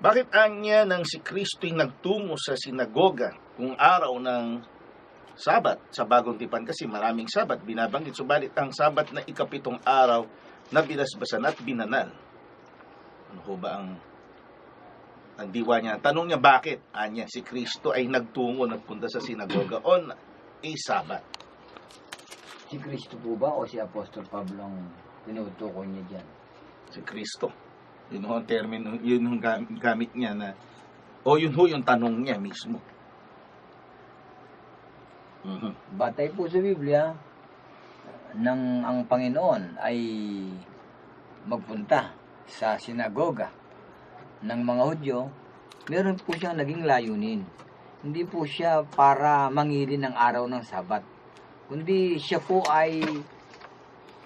Bakit anya nang si Kristo'y nagtungo sa sinagoga kung araw ng Sabat? Sa Bagong Tipan kasi maraming Sabat binabanggit. Subalit ang Sabat na ikapitong araw na binasbasan at binanal. Ano ho ba ang diwa niya? Tanong niya bakit anya si Kristo ay nagtungo, nagpunta sa sinagoga on a Sabat? Si Kristo po ba o si Apostol Pablo ang tinutukoy niya dyan? Si Kristo. Yun ho ang termino, yun yung gamit niya na, o yun ho yung tanong niya mismo. Batay po sa Biblia, nang ang Panginoon ay magpunta sa sinagoga ng mga Hudyo, meron po siyang naging layunin. Hindi po siya para mangilin ng araw ng Sabat, kundi siya po ay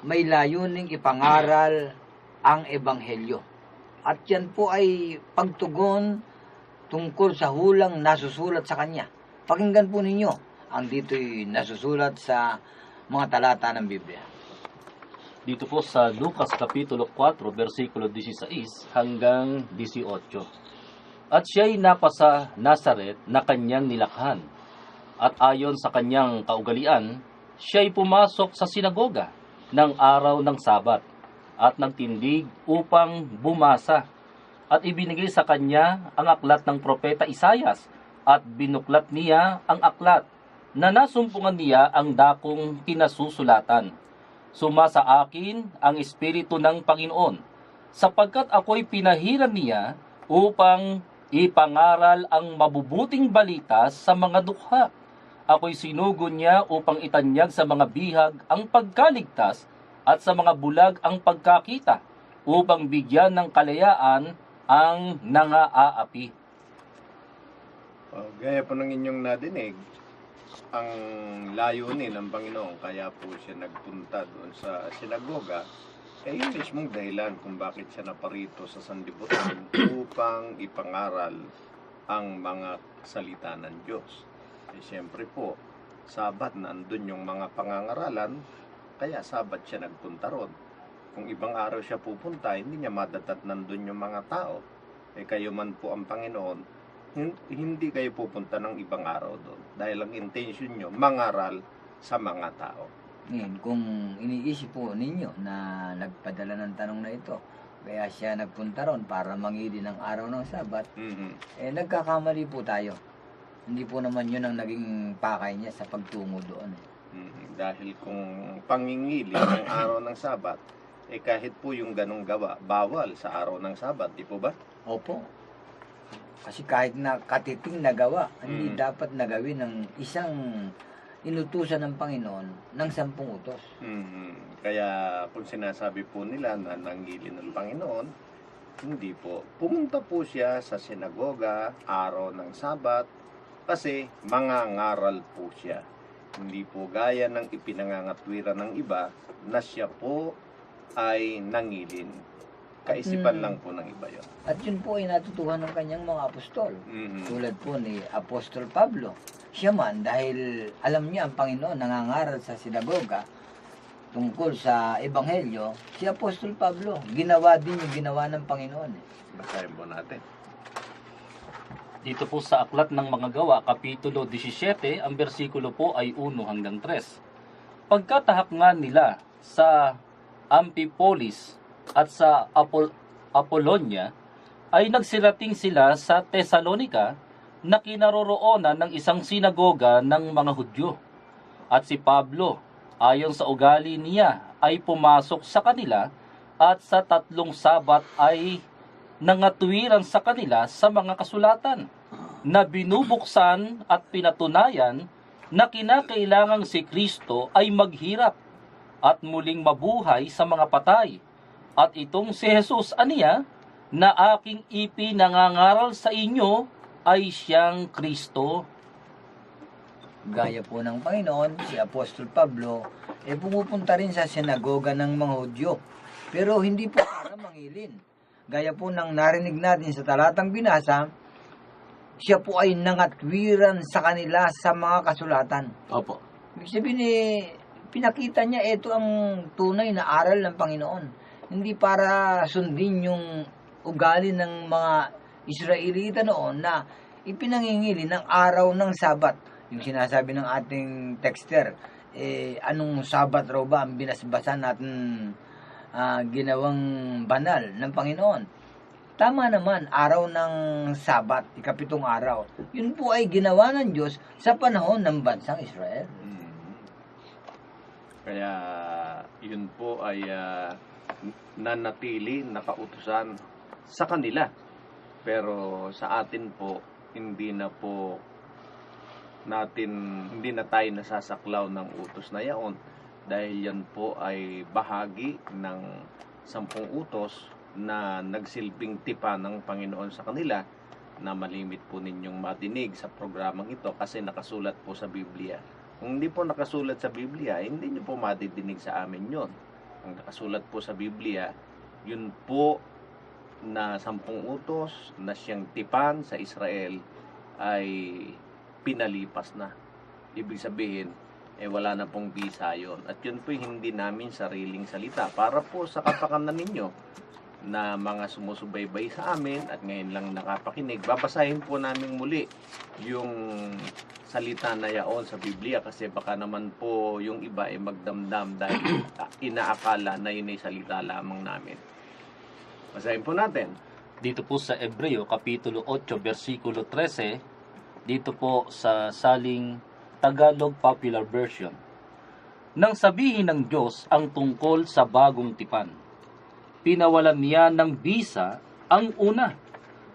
may layuning ipangaral ang Ebanghelyo. At yan po ay pagtugon tungkol sa hulang nasusulat sa kanya. Pakinggan po ninyo ang dito'y nasusulat sa mga talata ng Biblia. Dito po sa Lucas Kapitulo 4, versikulo 16 hanggang 18. At siya'y napasa Nazaret na kanyang nilakhan. At ayon sa kanyang kaugalian, siya'y pumasok sa sinagoga ng araw ng Sabat at nagtindig upang bumasa. At ibinigay sa kanya ang aklat ng propeta Isayas at binuklat niya ang aklat na nasumpungan niya ang dakong kinasusulatan. Sumasa akin ang Espiritu ng Panginoon, sapagkat ako'y pinahiran niya upang ipangaral ang mabubuting balita sa mga dukha. Ako'y sinugo niya upang itanyag sa mga bihag ang pagkaligtas at sa mga bulag ang pagkakita, upang bigyan ng kalayaan ang nangaapi. Gaya po ng inyong nadinig, ang layunin ng Panginoon, kaya po siya nagpunta doon sa sinagoga, ay yung mismong dahilan kung bakit siya naparito sa sanlibutan upang ipangaral ang mga salita ng Diyos. Siyempre po, Sabat nandun yung mga pangangaralan, kaya Sabat siya nagpunta ron. Kung ibang araw siya pupunta, hindi niya madatat nandun yung mga tao. Kayo man po ang Panginoon, hindi kayo pupunta ng ibang araw doon. Dahil ang intention nyo, mangaral sa mga tao. Ngayon, kung iniisip po ninyo na nagpadala ng tanong na ito, kaya siya nagpunta ron para mangili ng araw ng Sabat, nagkakamali po tayo. Hindi po naman yun ang naging pakay niya sa pagtungo doon. Dahil kung pangingili ng araw ng Sabat, kahit po yung ganong gawa, bawal sa araw ng Sabat, di po ba? Opo. Kasi kahit na katiting na gawa, hindi dapat nagawin ng isang inutusan ng Panginoon ng 10 utos. Kaya kung sinasabi po nila na nangili ng Panginoon, hindi po. Pumunta po siya sa sinagoga, araw ng Sabat, kasi mangangaral po siya. Hindi po gaya ng ipinangangatwiran ng iba na siya po ay nangilin. Kaisipan lang po ng iba yun. At yun po ay natutuhan ng kanyang mga apostol. Tulad po ni Apostol Pablo. Siya man, dahil alam niya ang Panginoon nangangaral sa sinagoga tungkol sa Ebanghelyo, si Apostol Pablo, ginawa din yung ginawa ng Panginoon. Basahin po natin. Dito po sa Aklat ng Mga Gawa, Kapitulo 17, ang bersikulo po ay 1 hanggang 3. Pagkatahak nga nila sa Amphipolis at sa Apollonia, ay nagsirating sila sa Thessalonica na kinaroroonan ng isang sinagoga ng mga Hudyo. At si Pablo, ayon sa ugali niya, ay pumasok sa kanila at sa 3 Sabat ay nangatwiran sa kanila sa mga kasulatan na binubuksan at pinatunayan na kinakailangang si Kristo ay maghirap at muling mabuhay sa mga patay. At itong si Jesus aniya na aking ipinangangaral sa inyo ay siyang Kristo. Gaya po ng Panginoon, si Apostol Pablo, pumupunta rin sa sinagoga ng mga Hudyo. Pero hindi po para mangilin. Gaya po ng narinig natin sa talatang binasa, siya po ay nangatwiran sa kanila sa mga kasulatan. Opo. Ibig sabihin pinakita niya ito ang tunay na aral ng Panginoon. Hindi para sundin yung ugali ng mga Israelita noon na ipinangingili ng araw ng Sabat. Yung sinasabi ng ating texter, anong Sabat raw ba ang binasbasan natin ginawang banal ng Panginoon? Tama naman, araw ng Sabat, ikapitong araw. Yun po ay ginawa ng Diyos sa panahon ng bansang Israel. Kaya yun po ay nanatili, nakautusan sa kanila. Pero sa atin po, hindi na tayo nasasaklaw ng utos na yaon dahil yan po ay bahagi ng 10 utos na nagsilbing tipa ng Panginoon sa kanila na malimit po ninyong madinig sa programang ito kasi nakasulat po sa Biblia. Kung hindi po nakasulat sa Biblia, hindi nyo po madidinig sa amin yon. Ang nakasulat po sa Biblia, yun po na 10 utos na siyang tipan sa Israel ay pinalipas na. Ibig sabihin, wala na pong bisa yun. At yun po hindi namin sariling salita. Para po sa kapakanan ninyo na mga sumusubaybay sa amin at ngayon lang nakapakinig, babasahin po namin muli yung salita na yaon sa Biblia kasi baka naman po yung iba ay magdamdam dahil inaakala na yun ay salita lamang namin. Basahin po natin. Dito po sa Hebreo, Kapitulo 8, versikulo 13, dito po sa saling Tagalog Popular Version. Nang sabihin ng Diyos ang tungkol sa bagong tipan, pinawalan niya ng bisa ang una,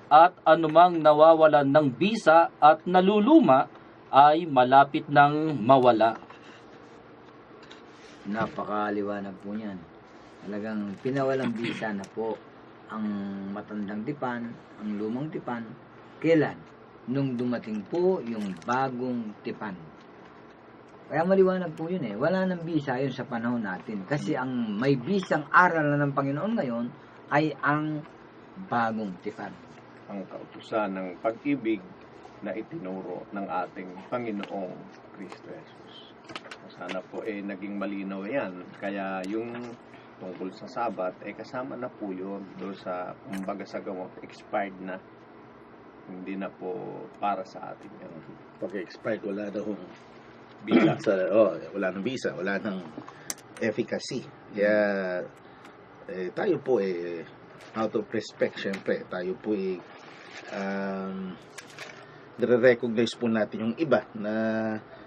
at anumang nawawalan ng bisa at naluluma ay malapit ng mawala. Napakaliwanag po niyan. Talagang pinawalang bisa na po ang matandang tipan, ang lumang tipan. Kailan? Nung dumating po yung bagong tipan. Kaya maliwanag po yun Wala nang bisa yun sa panahon natin. Kasi ang may bisang aral na ng Panginoon ngayon ay ang bagong tipan. Ang kautusan ng pag-ibig na itinuro ng ating Panginoong Kristo Jesus. Sana po naging malinaw yan. Kaya yung tungkol sa Sabat kasama na po yun doon sa kumbaga sa gamot expired na. Hindi na po para sa atin yan. Pag-expired, wala daw visa. Wala nang visa, wala nang efficacy. Kaya tayo po out of respect, syempre, tayo po nire-recognize po natin yung iba na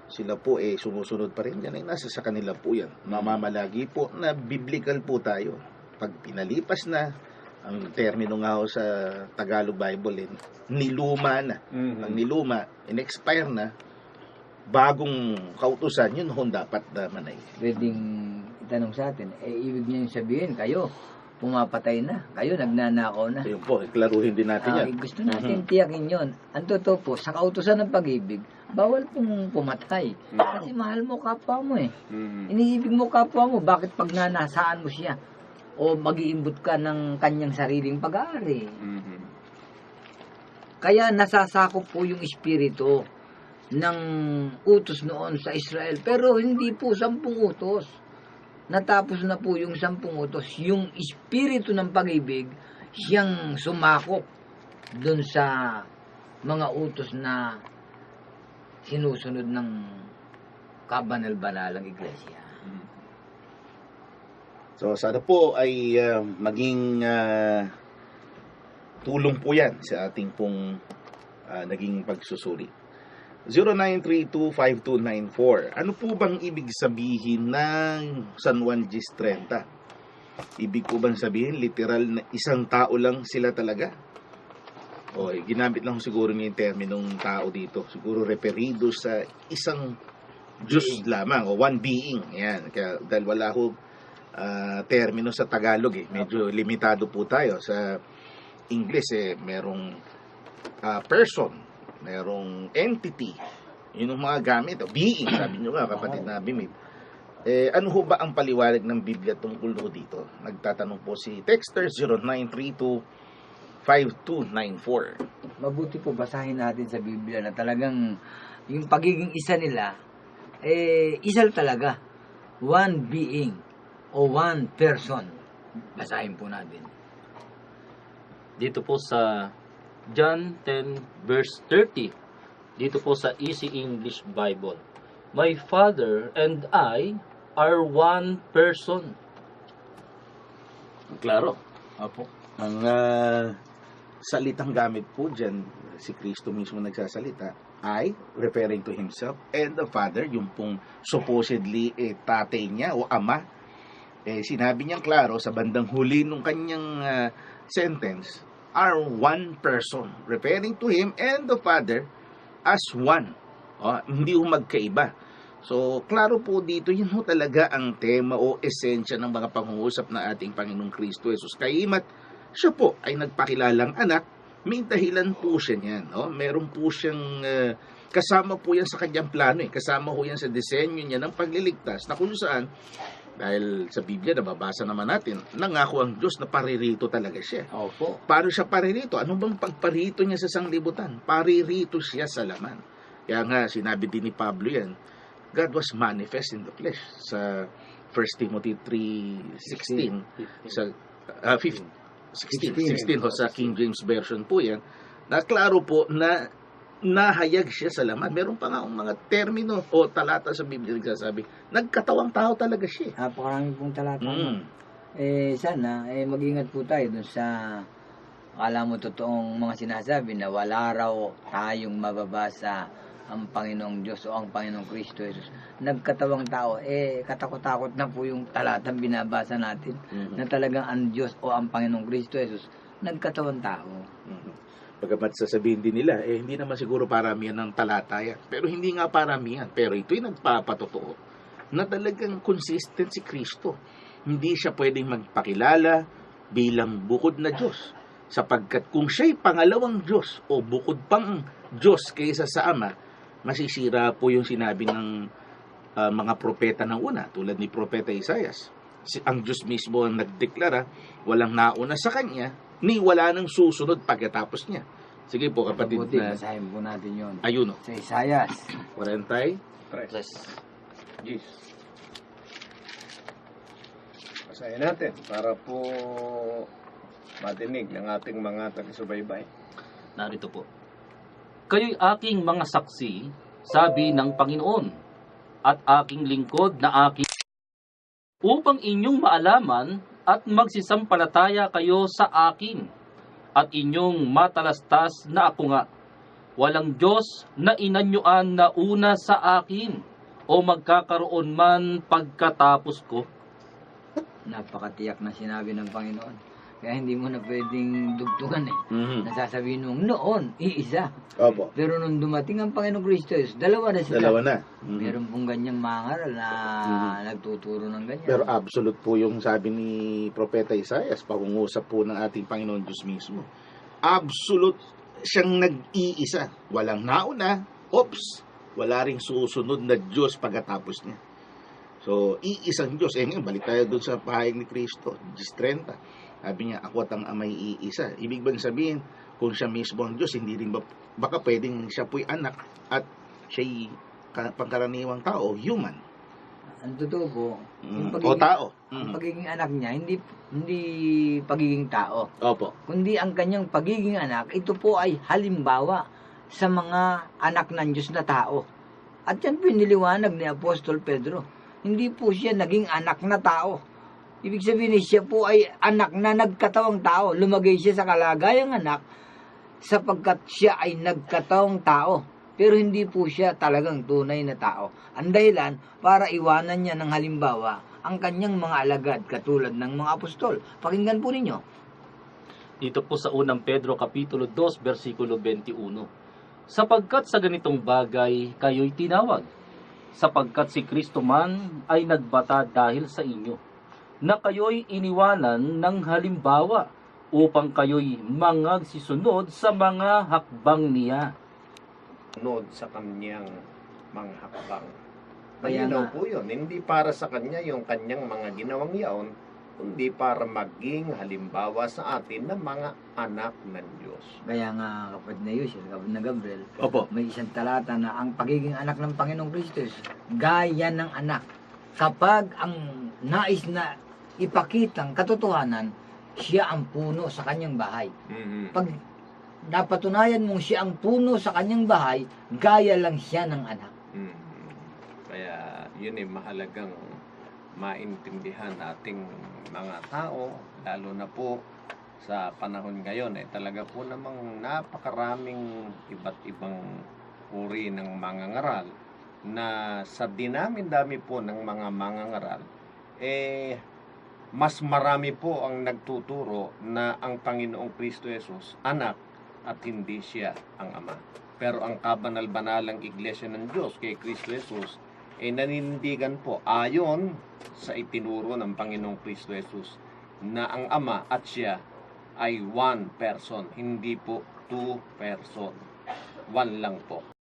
sila po sumusunod pa rin yan. Nasa sa kanila po yan. Mamamalagi po na biblical po tayo. Pag pinalipas na, ang termino nga ho sa Tagalog Bible, niluma na. Pag niluma, in-expire na, bagong kautusan, yun ho dapat naman Pwedeng itanong sa atin, ibig niya yung sabihin, kayo, pumapatay na. Kayo, nagnanakaw na. Ayun po, klaruhin din natin yan. Gusto natin tiyakin yun. Ang totoo po, sa kautusan ng pag-ibig, bawal pong pumatay. Kasi mahal mo kapwa mo Iniibig mo kapwa mo, bakit pag nanasaan mo siya? O mag-iimbot ka ng kanyang sariling pag-aari. Kaya nasasakop po yung espiritu ng utos noon sa Israel. Pero hindi po 10 utos. Natapos na po yung 10 utos. Yung espiritu ng pag-ibig, siyang sumakop dun sa mga utos na sinusunod ng kabanal-banalang iglesia. So, sana po ay maging tulong po yan sa ating pong naging pagsusuri. 09325294. Ano po bang ibig sabihin ng San Juan Gis 30? Ibig po bang sabihin literal na isang tao lang sila talaga? O ginamit lang siguro niya yung terminong tao dito. Siguro referido sa isang Diyos lamang o one being. Yan. Kaya, dahil wala ho termino sa Tagalog medyo limitado po tayo. Sa English merong person, merong entity, yun yung mga gamit, being, sabi nyo nga, kapatid na Bimib. Ano ho ba ang paliwanag ng Biblia tungkol ho dito? Nagtatanong po si Texter 0932-5294. Mabuti po basahin natin sa Biblia na talagang yung pagiging isa nila, isa talaga. One being o one person. Basahin po natin. Dito po sa John 10 verse 30. Dito po sa Easy English Bible. My Father and I are one person. Klaro. Opo. Ang salitang gamit po dyan, si Kristo mismo nagsasalita, I, referring to himself, and the Father, yung pong supposedly tatay niya o ama, sinabi niyang klaro sa bandang huli nung kanyang sentence, are one person, referring to him and the Father as one. Hindi ho magkaiba. So, klaro po dito, yun ho talaga ang tema o esensya ng mga pangungusap na ating Panginoong Kristo Jesus. Kaya't siya po ay nagpakilalang anak, may dahilan po siya niyan. Meron po siyang kasama po yan sa kanyang plano. Kasama po yan sa disenyo niya ng pagliligtas na kung saan, dahil sa Biblia, nababasa naman natin, nangako ang Diyos na paririto talaga siya. Opo. Paano siya paririto? Ano bang pagparito niya sa sanglibutan? Paririto siya sa laman. Kaya nga, sinabi din ni Pablo yan, God was manifest in the flesh. Sa 1 Timothy 3:16, sa 16 ho, sa King James Version po yan, na klaro po na nahayag siya sa laman. Meron pa nga mga termino o talata sa Biblia nagsasabi, nagkatawang tao talaga siya. Napakarami pong talata. Sana, mag-ingat po tayo dun sa akala mo totoong mga sinasabi na wala raw tayong mababasa ang Panginoong Diyos o ang Panginoong Kristo Jesus. Nagkatawang tao, katakot-takot na po yung talatang binabasa natin na talagang ang Diyos o ang Panginoong Kristo Jesus nagkatawang tao. Pagkamat sasabihin din nila, hindi naman siguro paramihan ng talata yan. Pero hindi nga paramihan. Pero ito'y nagpapatotoo na talagang consistent si Kristo. Hindi siya pwedeng magpakilala bilang bukod na Diyos. Sapagkat kung siya'y pangalawang Diyos o bukod pang Diyos kaysa sa Ama, masisira po yung sinabi ng mga propeta ng una, tulad ni Propeta Isaias. Ang Diyos mismo ang nagdeklara, walang nauna sa Kanya, ni wala nang susunod pagkatapos niya. Sige po, kapatid Mabuti, na... basahin po natin yun. Ayun o. Sa Isaias. 40. Tres. Yes. Basahin natin para po madinig ng ating mga taga-subaybay. Narito po. Kayo'y aking mga saksi, sabi ng Panginoon, at aking lingkod na aking upang inyong maalaman at magsisampalataya kayo sa akin, at inyong matalastas na ako nga. Walang Diyos na inanyuan na una sa akin, o magkakaroon man pagkatapos ko. Napakatiyak na sinabi ng Panginoon. Kaya hindi mo na pwedeng dugtungan Mhm. Nasasabihin nung noon, iisa. Opo. Pero nung dumating ang Panginoong Kristo, dalawa na sila. Dalawa na. Mhm. Meron pong ganyang mangaral na nagtuturo ng ganyan. Pero absolute po yung sabi ni Propeta Isaias, pangungusap po ng ating Panginoon Diyos mismo. Absolute siyang nag-iisa. Walang nauna, wala ring susunod na Diyos pagkatapos niya. So, iisang Diyos. Ngayon, balik tayo dun sa pahayag ni Kristo, 10:30. Sabi niya, ako at ang amay iisa. Ibig bang sabihin, kung siya mismo ang Diyos, hindi rin baka pwedeng siya po'y anak at siya'y pangkaraniwang tao, human. Ang totoo po, O tao. ang pagiging anak niya, hindi pagiging tao. Opo. Kundi ang kanyang pagiging anak, ito po ay halimbawa sa mga anak ng Diyos na tao. At yan piniliwanag ni Apostol Pedro. Hindi po siya naging anak na tao. Ibig sabihin siya po ay anak na nagkatawang tao. Lumagay siya sa kalagayang anak sapagkat siya ay nagkatawang tao. Pero hindi po siya talagang tunay na tao. Ang dahilan para iwanan niya ng halimbawa ang kanyang mga alagad katulad ng mga apostol. Pakinggan po ninyo. Dito po sa unang Pedro Kapitulo 2, versikulo 21. Sapagkat sa ganitong bagay kayo'y tinawag, sapagkat si Kristo man ay nagbata dahil sa inyo, na kayo'y iniwanan ng halimbawa upang kayo'y mangagsisunod sa mga hakbang niya. Nod sa kanyang mga hakbang. Kaya Malinaw nga. po yun. Hindi para sa kanya yung kanyang mga ginawang yaon, kundi para maging halimbawa sa atin na mga anak ng Diyos. Kaya nga kapatid na Yusuf, kapatid na Gabriel, Opo. may isang talata na ang pagiging anak ng Panginoong Kristo gaya ng anak. Kapag ang nais na ipakitang katotohanan, siya ang puno sa kanyang bahay. Pag napatunayan mong siya ang puno sa kanyang bahay, gaya lang siya ng anak. Kaya yun mahalagang maintindihan nating mga tao, lalo na po sa panahon ngayon talaga po namang napakaraming iba't ibang uri ng mangangaral na sa dinami-dami po ng mga mangangaral mas marami po ang nagtuturo na ang Panginoong Kristo Jesus anak at hindi siya ang ama. Pero ang kabanal-banalang iglesia ng Diyos kay Kristo Jesus naninindigan po ayon sa itinuro ng Panginoong Kristo Jesus na ang ama at siya ay one person, hindi po two person. One lang po.